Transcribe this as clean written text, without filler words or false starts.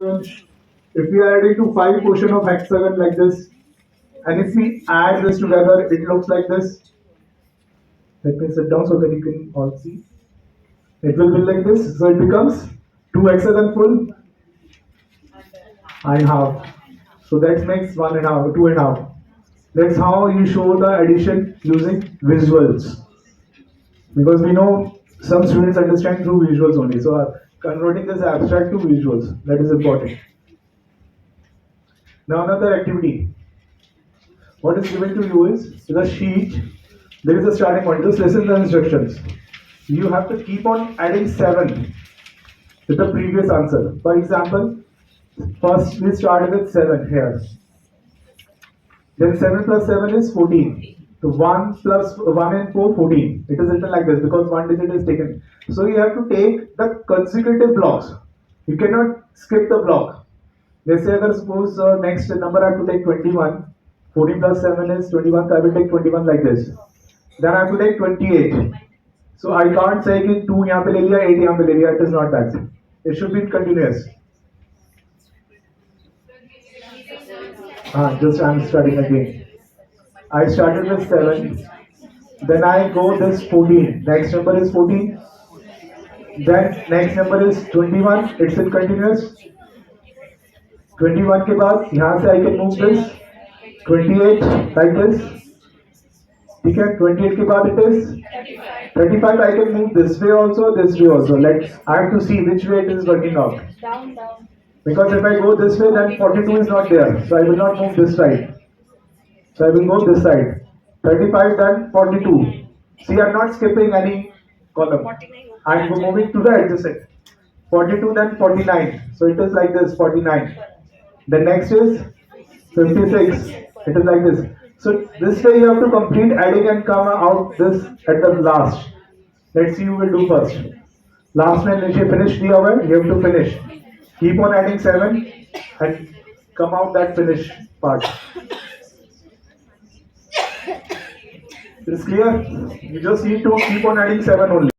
If we are adding to 5 portion of hexagon like this, and if we add this together, it looks like this. Let me sit down so that you can all see. It will be like this, so it becomes 2 hexagon full and half. So that makes 1.5, 2.5. That's how you show the addition using visuals. Because we know some students understand through visuals only. So converting this abstract to visuals, that is important. Now another activity. What is given to you is a sheet. There is a starting point. Just listen to the instructions. You have to keep on adding 7 with the previous answer. For example, first we started with 7 here. Then 7 plus 7 is 14. So 1 plus 1 and 4, 14. It is written like this because one digit is taken. So you have to take the consecutive blocks. You cannot skip the block. Let's say अगर suppose next number I have to take 21. 14 plus 7 is 21. So I will take 21 like this. Then I have to take 28. So I can't say कि 2 यहाँ पे ले लिया, 8 यहाँ पे ले लिया. It is not that. It should be continuous. Just I'm starting again. I started with 7. Then I go this 14. Next number is 14. Then next number is 21. It's in continuous. 21 के बाद यहाँ से I can move this 28 like this. ठीक है 28 के बाद it is 35. I can move this way also, this way also. I have to see which way it is working out. Down. Because if I go this way, then 42 is not there. So I will not move this side. So I will go this side. 35, then 42. See, I'm not skipping any column. I'm moving to the adjacent. 42, then 49. So it is like this, 49. The next is 56. It is like this. So this way you have to complete adding and come out this at the last. Let's see who will do first. Last में नीचे finish दिया हुआ है, you have to finish. Keep on adding 7 and come out that finish part. It is clear? You just need to keep on adding 7 only.